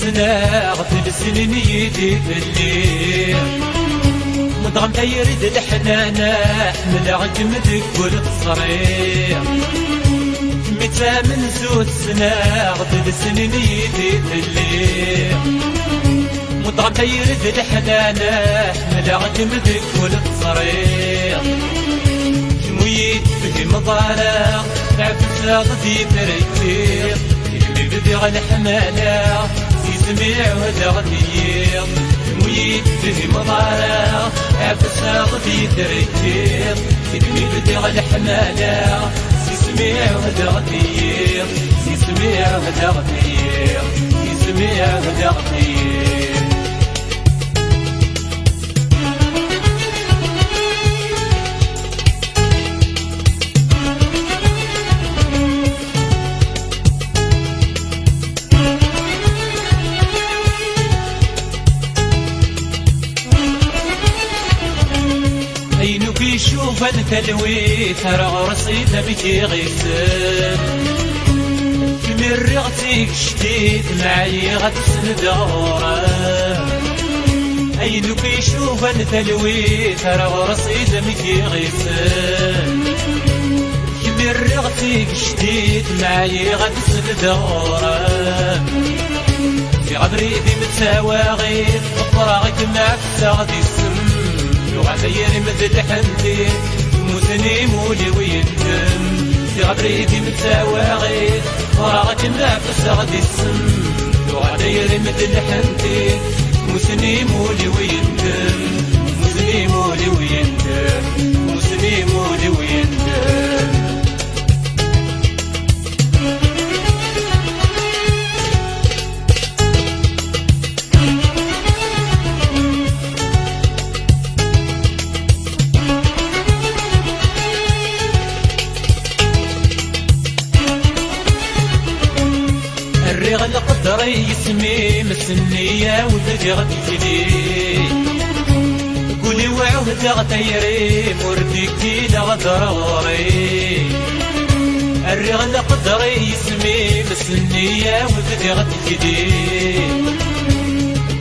سنة غفل السنين يدي بالليل مضغم تيرد الحنانة حمل عجمدك والتصريح متى من زود سنة غفل السنين يدي بالليل مضغم تيرد الحنانة حمل عجمدك والتصريح شمويت فهم ضارع عفت غدي تركير بديغ الحمالة سيسمع وتغنير مويت فهم ضارع عفسها غدي تركير بديغ الحمالة سيسمع وتغنير سيسمع وتغنير سيسمع وتغنير شوف التلويث رصيد بكي غيسن كمير رغتيك شديد معي غتسند غورا اينو كيشوف التلويث رصيد بكي غيسن كمير رغتيك شديد معي غتسند غورا في غبريدي متساواغير فراغك معك ساغدي السم غير مثل حمدي موسني مولي ويندم في غبريدي متساواغير وراغك نافس غدي السم غير مثل حمدي موسني مولي ويندم موسني مولي ويندم موسني مولي ويندم القدر يسمي مسنية وتجغد جدي قولي وعهد غتيري مردكي لغدروري الرغل قدر يسمي مسنية وتجغد جدي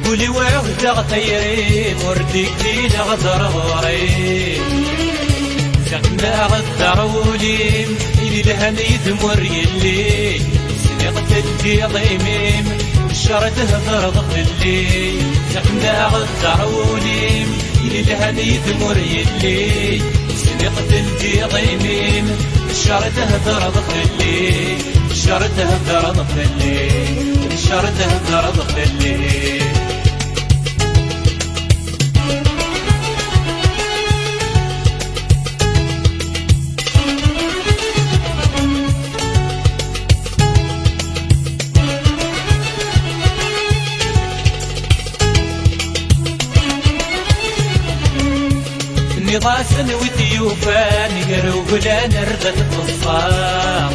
قولي وعهد غتيري مردكي لغدروري سقنا غدرولي إلي لهن يدمر يلي قتلتي ضيميم الشرد هضر ضفلي سقنا غدرولي إلي لهني ثمر يلي سني قتلتي ضيميم الشرد هضر ضفلي الشرد هضر ضفلي الشرد هضر ضفلي نضاسن وتيوفان قروب لا نرغد الصام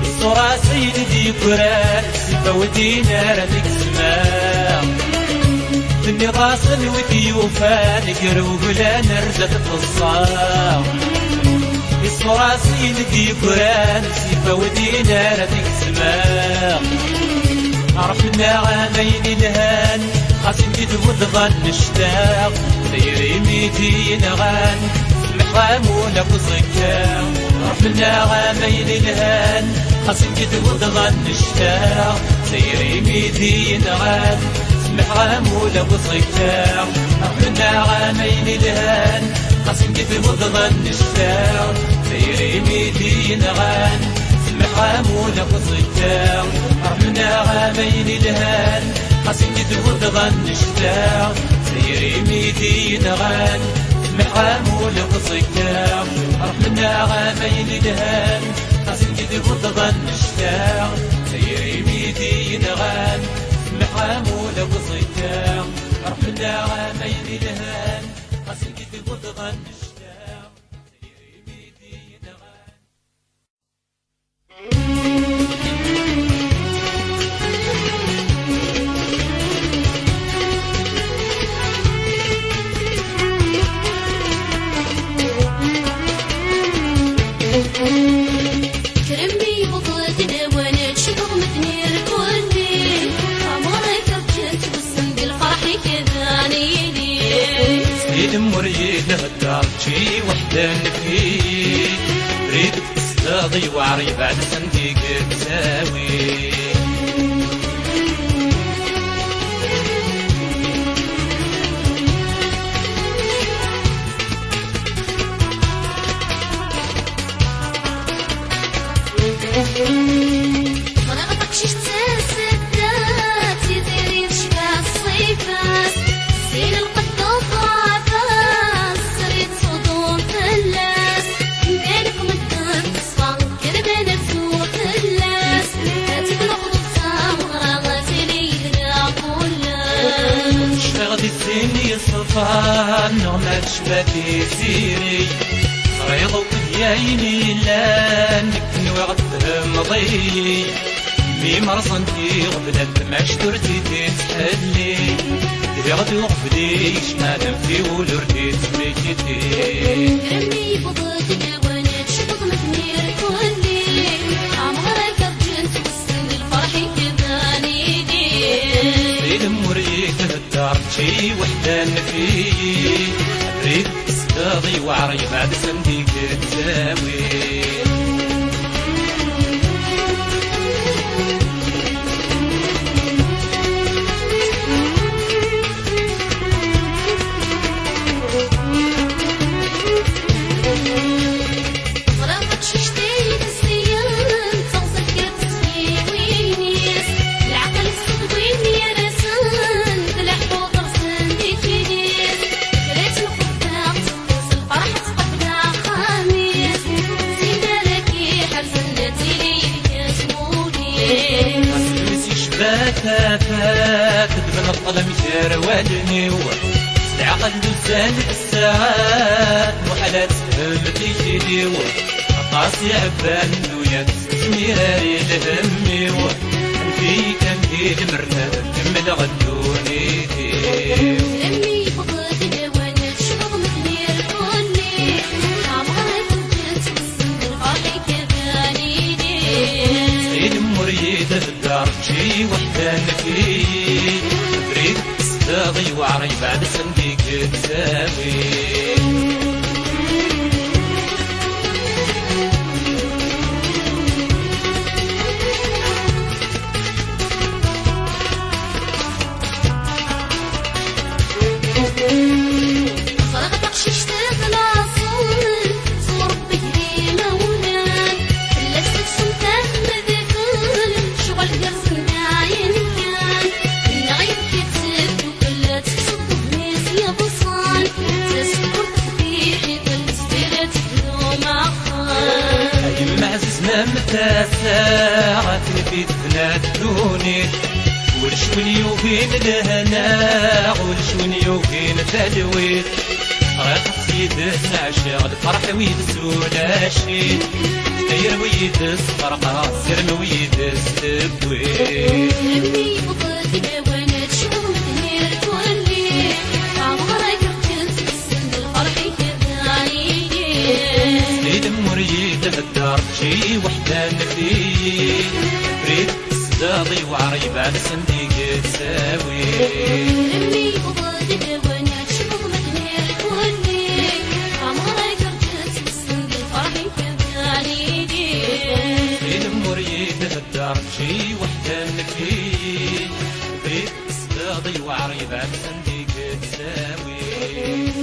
الصورة سيدي قران سفا ودينا ردك سمام نضاسن وتيوفان قروب لا نرغد الصام الصورة سيدي قران سفا ودينا ردك سمام عرفنا عامين الهان خاصم يدود ظن نشتاق سيري ميتي نغان محرامونا بصكا رحمنا عامين الهان خاصم يدود ظن نشتاق سيري ميتي نغان محرامونا بصكا رحمنا عامين الهان خاصم يدود ظن نشتاق سيري ميتي نغان محرامونا بصكا رحمنا عامين الهان خاصم يدود ظن نشتاق سيري ميدي نغان محامول بصكام رحمنا عامين الهان خاصم يدود ظن نشتاق سيري ميدي نغان محامول بصكام رحمنا عامين الهان خاصم يدود ظن نشتاق سيري ميدي نغان كرمي بطلتنا وانا تشبغ مثني ركوني سيد مريد الدار شي وحدة نفي ريدك تصدادي وعري بعد صنديق تساوي الزيني صفان نغمة شباتي سيري ريض ويايني لانك نوغد مضي مي مرصنتي غبلت ما شترتي تتحلي تبغد وغبلي شمال في ولردي تبكتي رمي بضدنا وانا تشبط مدمير كلي عمرك رجلت وسن الفرح كذاني سيد مريك الدار شي وحدة نفي ريد صداضي وعري بعد صنديق تساوي فات دبن الظلم يروالني العقل دوزان الساعات محالات فهمتي جيدي قاسي عبان دويا سميراري لهمي في كان دي المرتاب كمل غدوني رمي بغدنا وانا تشبط مدمير كلي عمرك رجلت وسن الفرح كذاني سيد مريد الدار شي وحدة نفي بريد صداغي وعري بعد صنديق تساوي ساعات في تنادوني ولشون يوفين الهنا ولشون يوفين تلويت راح سيد العشاق الفرح ويد سولاشي داير ويد الصفرقة سرم ويد السبويت رمي بغدنا وانا تشبط مدمير كلي عمرك رجلت وسن الفرح كذاني سيد مريد الدار شي وحدة نفي بريد صداضي وعري بعد صنديق تساوي رمي بغدنا وانا تشبط مدمير كلي عمرك رجلت وسن الفرح كذاني سيد مريد الدار شي وحدة نفي بريد صداضي وعري بعد صنديق تساوي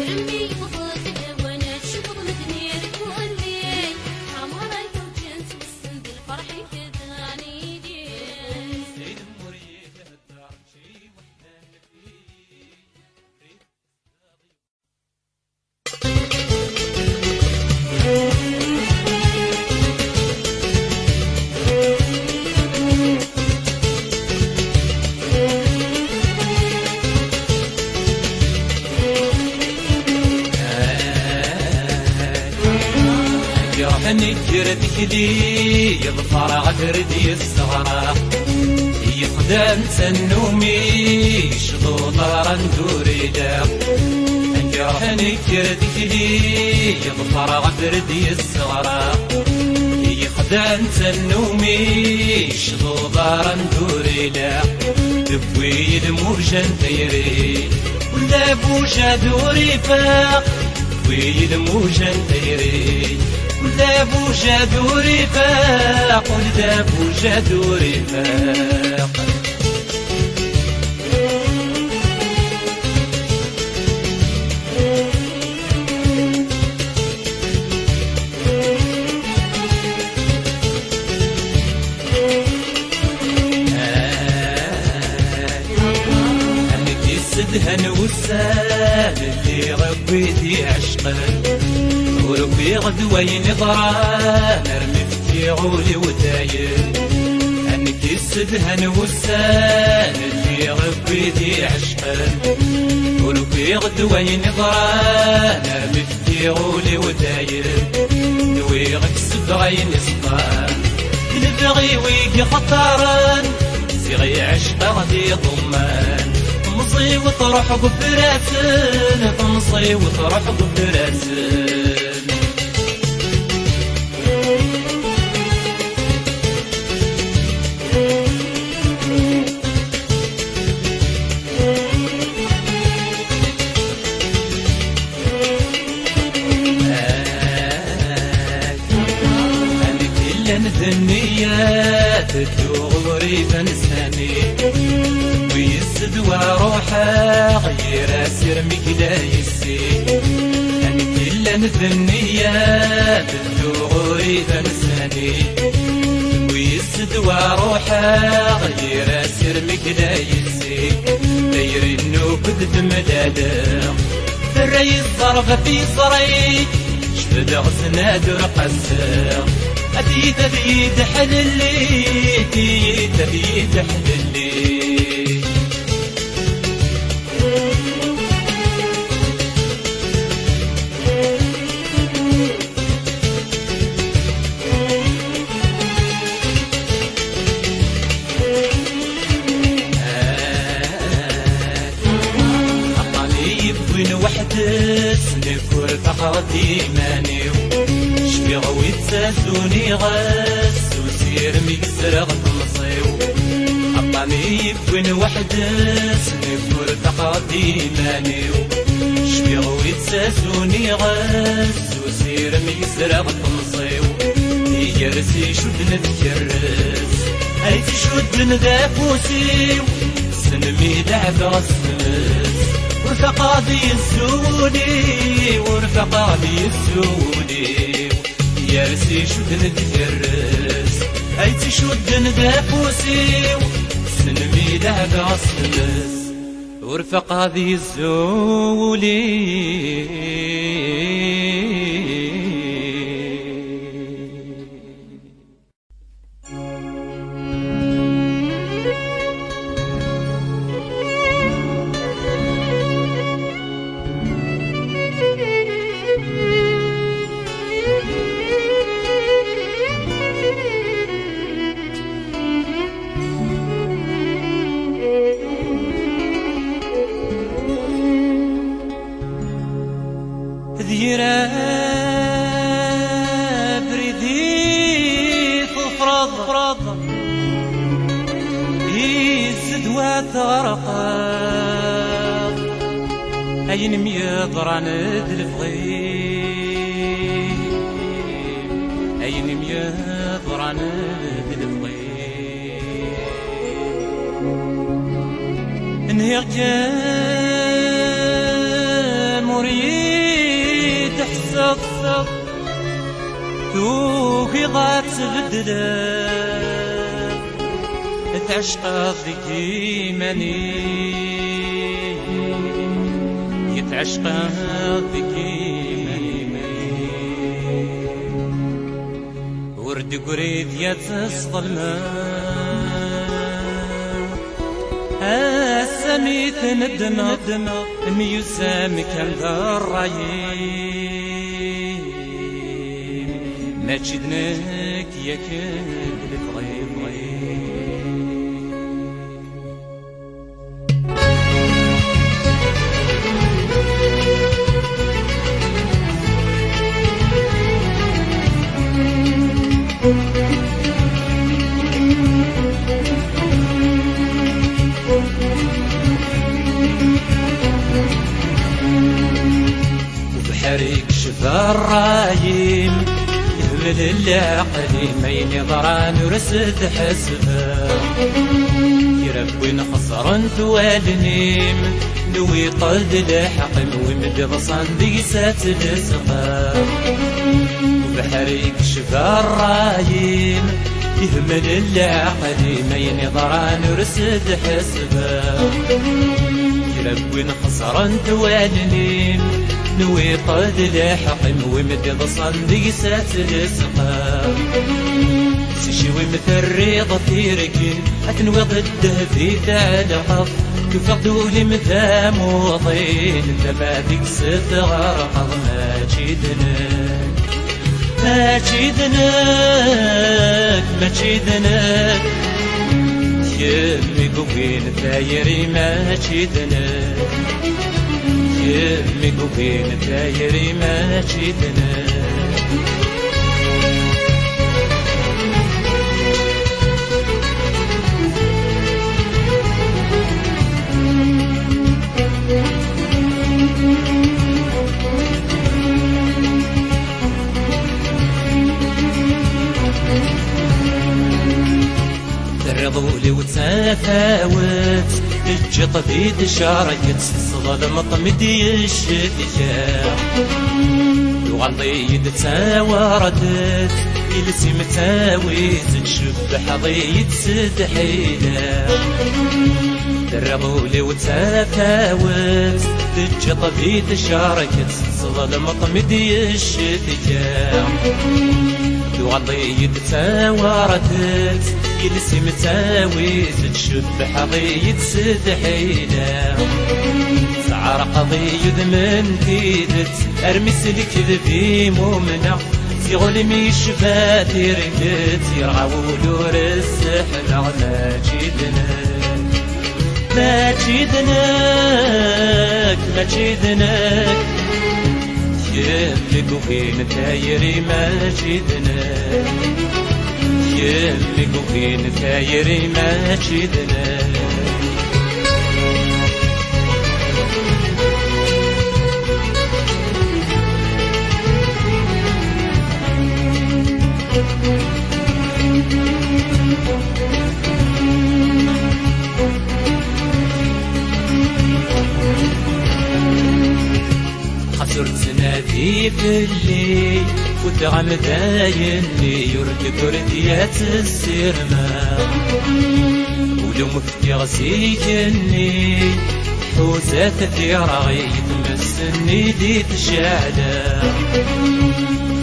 رمي بغدنا وانا تشبط مدمير كلي عمرك رجلت وسن الفرح كذاني سيد مريد الدار شي وحدة نفي بريد جرحني جردك دي يظفر عدردي الصغرى يقدم تنومي شضوط رندوري دا جرحني جردك دي يظفر عدردي الصغرى يقدم تنومي شضوط رندوري دا دبوي المرجان تيري ولا بوجا دوري فاق ويل موجا تيري كل بوجا دوري فاق كل بوجا دوري فاق سدهن والسال اللي ربيتي عشقا وربي غدوين ضران ارمي في عولي ودايم انك السدهن والسال اللي ربيتي عشقا وربي غدوين ضران ارمي في عولي ودايم نويغك سبغين سقان نبغي ويقي خطارا زيغي عشقا غدي ضمان طمصي وطرح قبراسن طمصي وطرح قبراسن أنا كل الدنيات الدغري فنساني ويزد وروحه غير اسر مكلا يسي أنا كل الدنيات الدغري فنساني ويزد وروحه غير اسر مكلا يسي داير النوكد دملاله الرئيس ضرب في صريك شفد غسناد رقصه أبيت أبيت حللي أبيت أبيت حللي أعطاني يبين وحدس نكور فقرتي مانيو شبيغ ويتساسوني غاس وسير ميكسر غطمصيو عطاني يبين وحدس نكور فقرتي مانيو شبيغ ويتساسوني غاس وسير ميكسر غطمصيو يرسي شد نتكرس هاي تشد ندافوسيو سنمي لعب غسمس ورفقادي السوني ورفقادي السوني يرسي شد نتكرس هاي تشد ندافوسيو سنمي لعب غسمس ورفقادي السوني ذيرا بريدي فرض يزدوات غرقا أين ميضران دلفغيم أين ميضران دلفغيم انهير مريد حسب توكي غات تبدل تعشق فيك ماني يتعشق فيك ماني ورد قريد يتصلما السميت ندم ميسام كان ذا الرايم ما تشدناك يا كل الغيب الرايم يهمل العقل ما ينظران ورسد حسبه يربي نخسر ثوالنيم نوي قلد الحقم ويمد بصان ديسات السقا وبحر يكشف الرايم يهمل العقل ما ينظران ورسد حسبه يربي نخسر ثوالنيم نوي قلد الحقم ويمد بصان ديسات السقا سيشوي مثل الريضة في ركين أتنوي ضده في تعلقف كفقدوا لي مثل موطين تبادك ستغرقض ما تشيدنك ما تشيدنك ما تشيدنك يمي قوين ثايري ما تشيدنك يمي قوين ثايري ما تشيدنك ترضولي وتفاوت الجط بيد شاركت صدى مطمدي الشتيا وغلطي تساوردت يلسي متاوي تشبح ضيت سدحيلا ترضولي وتفاوت الجط بيد شاركت صدى مطمدي الشتيا وغلطي تساوردت يلسي متاوي تشبح ضيت سدحيلا تعرق ضيد من تيدت ارمس الكذبي مؤمنة تغلي ميشفى ترقت يرعول ورسح ما تشيدنك ما تشيدنك ما تشيدنك يمك وفين ثايري ما تشيدنك يمك وفين ثايري ما تشيدنك خسرت نادي في الليل وتغم دايني يرد كرديات السرما ولو مفتي غسيكني حوزات في رغي تمسني دي تشعلا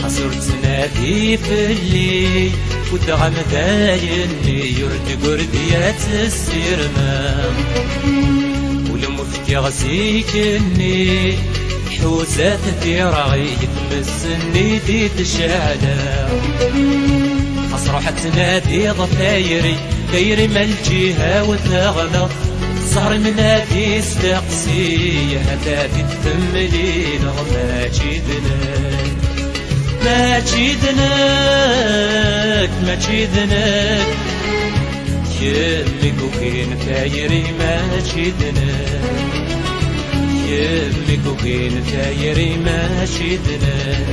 خسرت نادي في الليل وتغم دايني يرد كرديات السرما ولو مفتي غسيكني حوزات في رغي تمسني دي تشعلا أصرح تنادي ضفايري دايري ما الجهة وتغلط صهر من هادي استقسي هدادي تثملي ما تشيدنك ما تشيدنك ما تشيدنك يمك وكين ثايري ما تشيدنك يمك وكين ثايري ما تشيدنك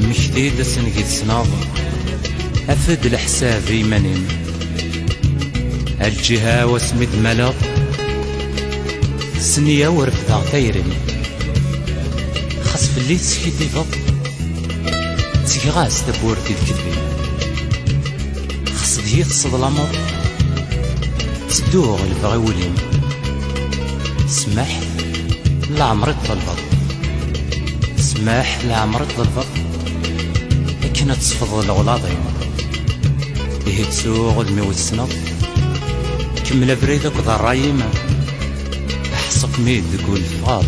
مشديد سنقيد سناظر أفد الحساب يمنين الجهة واسمد ملط سنية ورفضها غيرني خصف اللي تسكيدي فض تيغاس تبورتي الكذبين خصف هي تصد الأمر تدوغ البغيولين سمح لعمرت ضلبط سمح لعمرت ضلبط كنا تصفض الغلاضين إيه تسوغ الميو السنط كمل بريدك ضرايمة أحسق ميد تقول فاض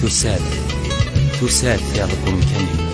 ثساد يا رب مكاني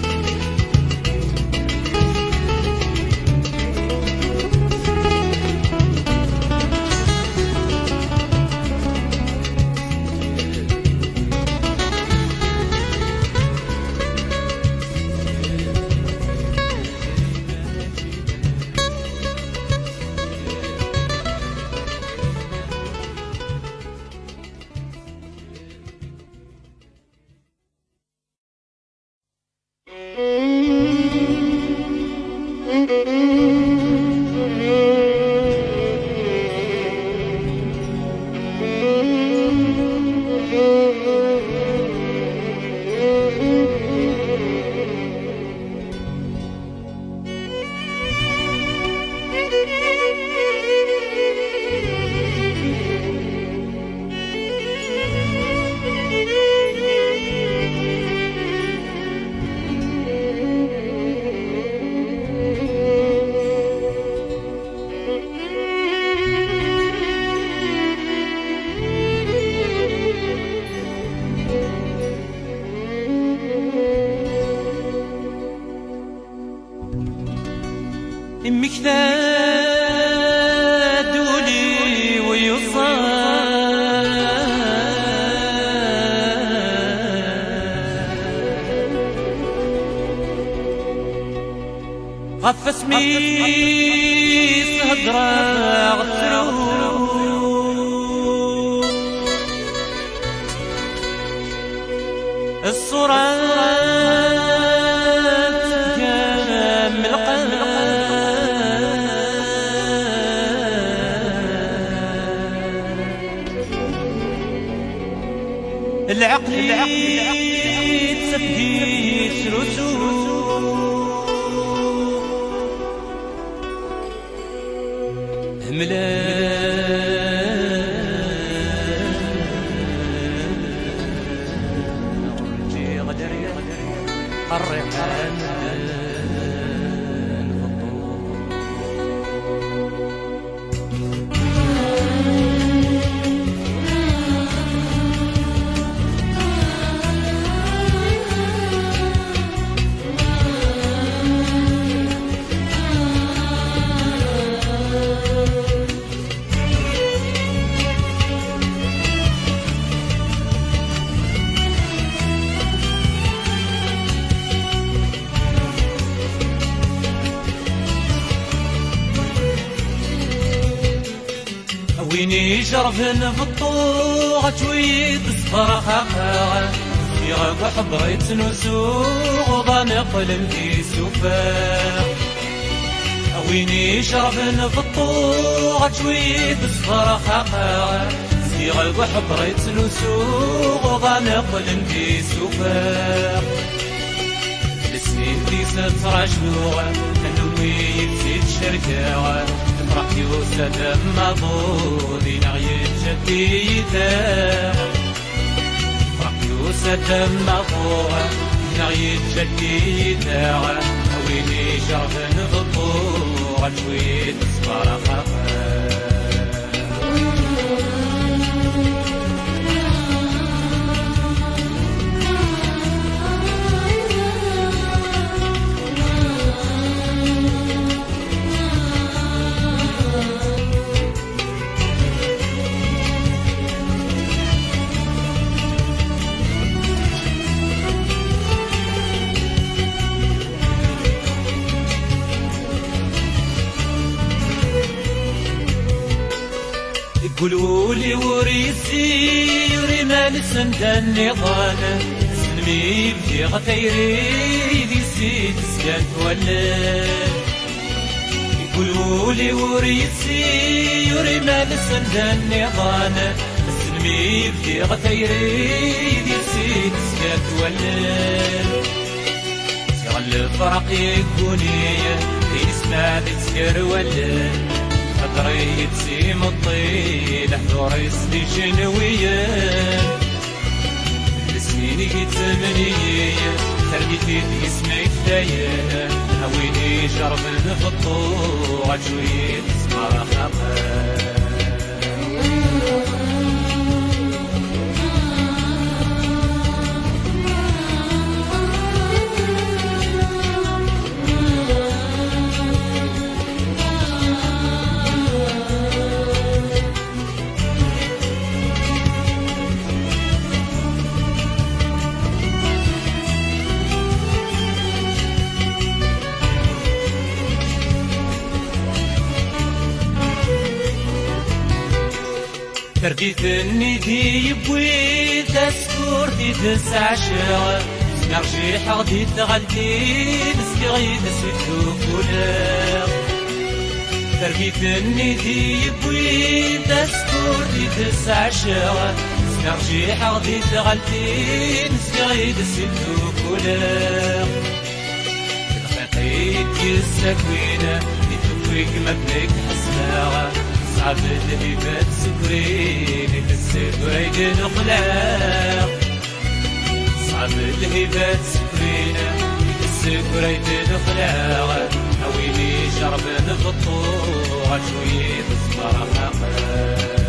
غف اسمي هضرة غترو الصورة تكمل العقل تسبيت رسول هملا نرجي غدري الريحان ويني جرفن في الطوغة تويد صفر خاقا فيغا وحبريت نسوغ وضانق لمكي سوفا ويني جرفن في الطوغة تويد صفر خاقا فيغا وحبريت نسوغ وضانق لمكي سوفا السنين دي ستراشنوغا نوي يتسيد شركاغا فرح يوسد مضودي نغيت جديدا فرح يوسد مضودي نغيت جديدا ويني شرفن بطوغة شويت صفر خفا قولولي وريسي يوري مال سندان نضال سلمي بدي غتيري دي سيد سكان تولى قولولي وريسي يوري مال سندان نضال سلمي بدي غتيري دي سيد سكان تولى تغلب فرق يكوني يسمع تسكر ولا خطري تسيم الطيل حضوري سلي جنوية السنين يتمنية تربيتي اسمي كفاية هويني جرب في الطوغة شوية صغار خطر تربيت الندي يبوي تسكور دي تسع شهر نرجي حغدي تغلدي نسكي نسيتو كولا تربيت الندي يبوي تسكور دي تسع شهر نرجي حغدي تغلدي نسكي نسيتو كولا الخطيت يسكوينة يتوفيك مبنك حسناغا صعب الهبات سكرين السكرين نخلاق صعب الهبات سكرين السكرين نخلاق هويني شرب نفطوغ شوية صبر خاقا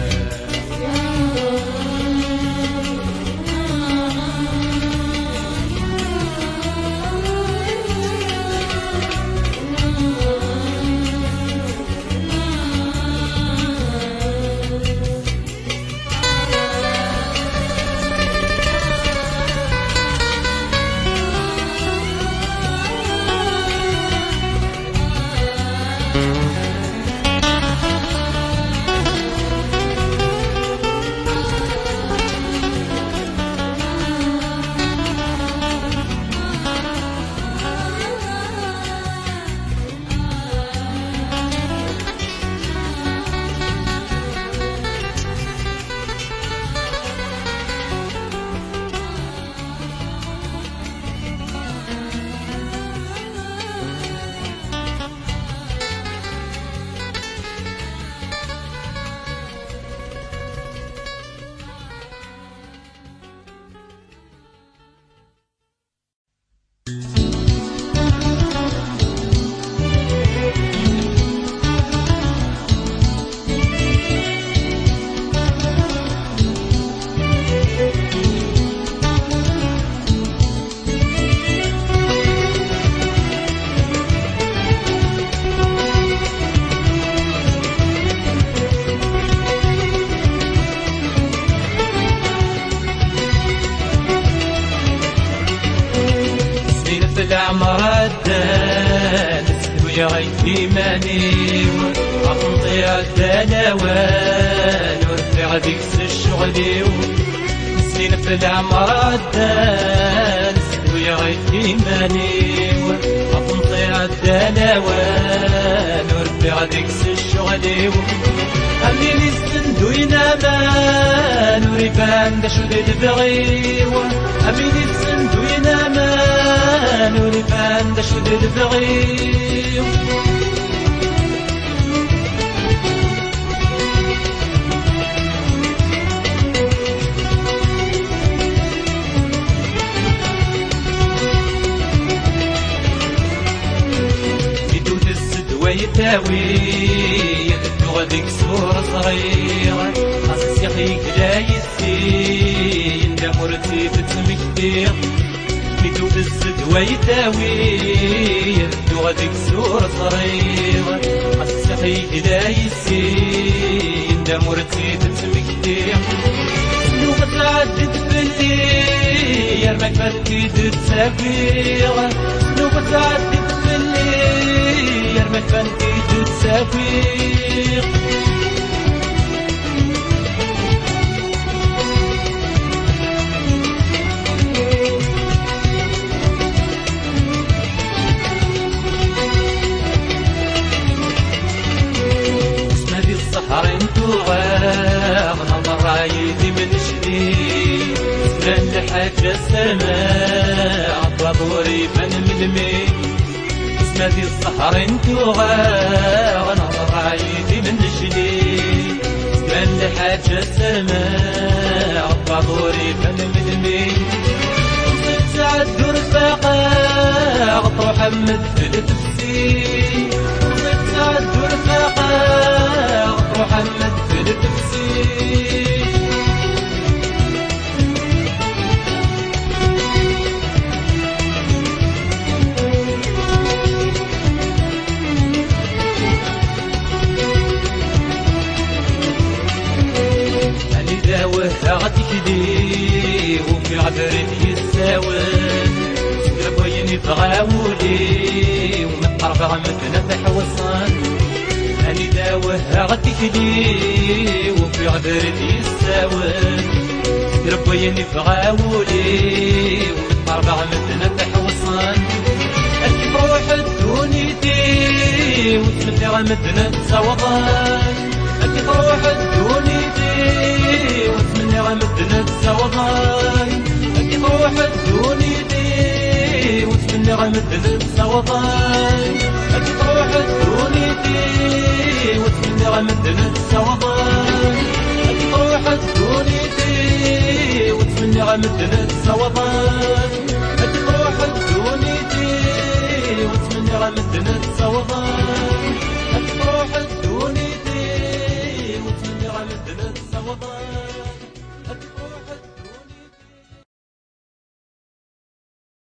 عدان سلويا غيتي ماني عطنطي عدان ورفع ديكس الشغلي سنين في العمر عدان سلويا غيتي ماني عطنطي عدان ورفع ديكس الشغلي أمين السندو ينامان وريبان دا شديد بغيوة أمين السندو ينامان وريبان دا شديد بغيوة يدود السدوى يتاوي غاديك صورة صغيرة خاص يخيك لا يسين دا مرتي بتمكتير ميتو بالزدوى يداوي غاديك صورة صغيرة خاص يخيك لا يسين دا مرتي بتمكتير سنوبة تعدد بالليل يرمك فرتي تتسافير سنوبة تعدد بالليل يرمك فرتي تتسافير انتو غاغنا مرايدي من جديد سلام لحاجة سماء عطابوري من مين اسمها دي الصحر انتو غاغنا مرايدي من جديد سلام لحاجة سماء عطابوري من مين تعدو رفاقا عطو حمد في التفسير تعدو رفاقا محمد في التفسير أني داوه غاديك لي وفي عبرت يساوي سكربويني بغاولي ومن أربع متنفح وصان أني داوه غاديك لي وفي عبرت يساوي ربيني بغاولي ومن أربع متنفح وصان أني بروح الدونيتي وتمدي غمدنا تساوضان أني بروح الدونيتي وتمني غمدنا تساوضان أني بروح الدونيتي وتمني غمدنا تساوضان أني بروح الدونيتي وتمني غمدنا تساوضان أني بروح الدونيتي وتمني غمدنا تساوضان أني بروح الدونيتي وتمني غمدنا تساوضان